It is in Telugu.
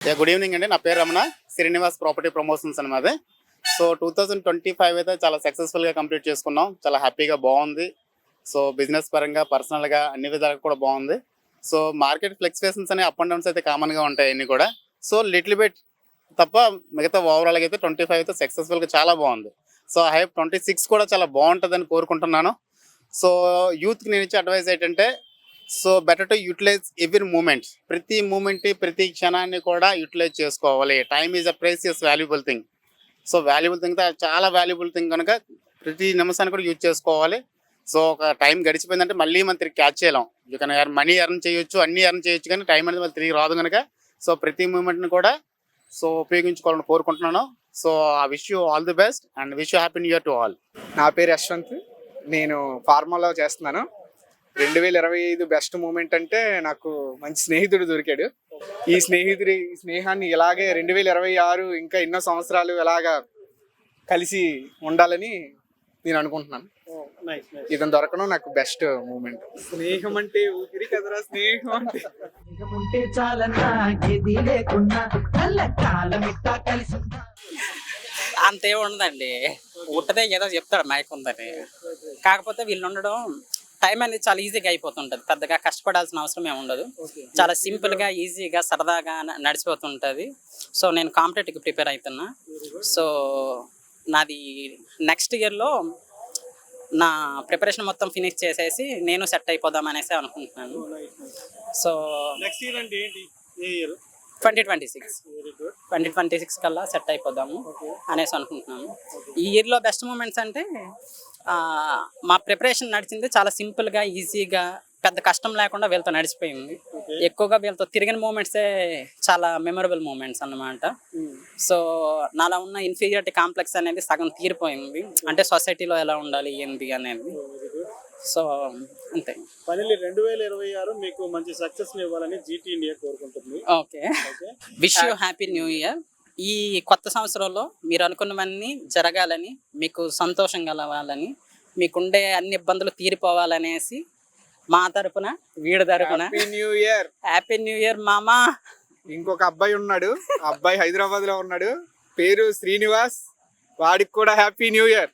గుడ్ ఈవినింగ్ అండి. నా పేరు రమణ. శ్రీనివాస్ ప్రాపర్టీ ప్రమోషన్స్ అనమాది. సో 2025 అయితే చాలా సక్సెస్ఫుల్గా కంప్లీట్ చేసుకున్నాం. చాలా హ్యాపీగా బాగుంది. సో బిజినెస్ పరంగా, పర్సనల్గా అన్ని విధాలుగా కూడా బాగుంది. సో మార్కెట్ ఫ్లక్చువేషన్స్ అనే అప్ అండ్ డౌన్స్ అయితే కామన్గా ఉంటాయి అన్ని కూడా. సో లిటిల్ బిట్ తప్ప మిగతా ఓవరాల్గా అయితే 25 అయితే సక్సెస్ఫుల్గా చాలా బాగుంది. సో ఐ హోప్ 26 కూడా చాలా బాగుంటుందని కోరుకుంటున్నాను. సో యూత్కి నేను ఇచ్చే అడ్వైస్ ఏంటంటే, so better to utilise every moment. ప్రతి మూమెంట్, ప్రతి క్షణాన్ని కూడా యూటిలైజ్ చేసుకోవాలి. Time is a precious valuable thing. So valuable thing చాలా వాల్యుబుల్ థింగ్ కనుక ప్రతి నిమిషాన్ని కూడా యూజ్ చేసుకోవాలి. సో ఒక టైం గడిచిపోయిందంటే మళ్ళీ మనం తిరిగి క్యాచ్ చేయలేం. యూ కెన్ మనీ ఎర్న్ చేయొచ్చు, అన్నీ ఎర్న్ చేయొచ్చు, కానీ టైం అనేది మళ్ళీ తిరిగి రాదు కనుక సో ప్రతి మూమెంట్ని కూడా సో ఉపయోగించుకోవాలని కోరుకుంటున్నాను. So I wish you all the best and wish you happy new year to all. నా పేరు యశ్వంత్. నేను ఫార్మాలో చేస్తున్నాను. 2025 బెస్ట్ మూమెంట్ అంటే నాకు మంచి స్నేహితుడు దొరికాడు. ఈ స్నేహాన్ని ఇలాగే 2026 ఇంకా ఎన్నో సంవత్సరాలు ఇలాగా కలిసి ఉండాలని నేను అనుకుంటున్నాను. ఇతను దొరకడం నాకు బెస్ట్ మూమెంట్. స్నేహం అంటే ఊపిరి కదరా, స్నేహం అంటే ఉంటే చాలన్నా ఏది లేకున్నా కాలమిట్టా కలిసి అంతే ఉండదండి. ఉంటదే ఏదో చెప్తాడు మైక్ ఉందని. కాకపోతే వీళ్ళు ఉండడం టైం అనేది చాలా ఈజీగా అయిపోతుంటుంది. పెద్దగా కష్టపడాల్సిన అవసరం ఏమి ఉండదు. చాలా సింపుల్గా, ఈజీగా, సరదాగా నడిచిపోతుంటుంది. సో నేను కాంపిటేటివ్కి ప్రిపేర్ అవుతున్నా. సో నాది నెక్స్ట్ ఇయర్లో నా ప్రిపరేషన్ మొత్తం ఫినిష్ చేసేసి నేను సెట్ అయిపోదాం అనేసి అనుకుంటున్నాను. సో నెక్స్ట్ ఇయర్ అంటే ఏంటి? ఏ ఇయర్? 2026 కల్లా సెట్ అయిపోదాము అనేసి అనుకుంటున్నాను. ఈ ఇయర్లో బెస్ట్ మూమెంట్స్ అంటే మా ప్రిపరేషన్ నడిచింది చాలా సింపుల్గా, ఈజీగా, పెద్ద కష్టం లేకుండా వీళ్ళతో నడిచిపోయింది. ఎక్కువగా వీళ్ళతో తిరిగిన మూమెంట్సే చాలా మెమరబుల్ మూమెంట్స్ అన్నమాట. సో నాలో ఉన్న ఇన్ఫీరియారిటీ కాంప్లెక్స్ అనేది సగం తీరిపోయింది. అంటే సొసైటీలో ఎలా ఉండాలి ఏంది అనేది. సో అంతే. ఫైనల్లీ 2026 మీకు మంచి సక్సెస్ ఇవ్వాలని జీటీ ఇండియా కోరుకుంటుంది. Okay, wish you happy new year. ఈ కొత్త సంవత్సరంలో మీరు అనుకున్నవన్నీ జరగాలని, మీకు సంతోషం కలవాలని, మీకుండే అన్ని ఇబ్బందులు తీరిపోవాలనేసి మా తరపున, వీడి తరపున happy new year. Happy new year మామా. ఇంకొక అబ్బాయి ఉన్నాడు. ఆ అబ్బాయి హైదరాబాద్ లో ఉన్నాడు. పేరు శ్రీనివాస్. వాడికి కూడా హ్యాపీ న్యూ ఇయర్.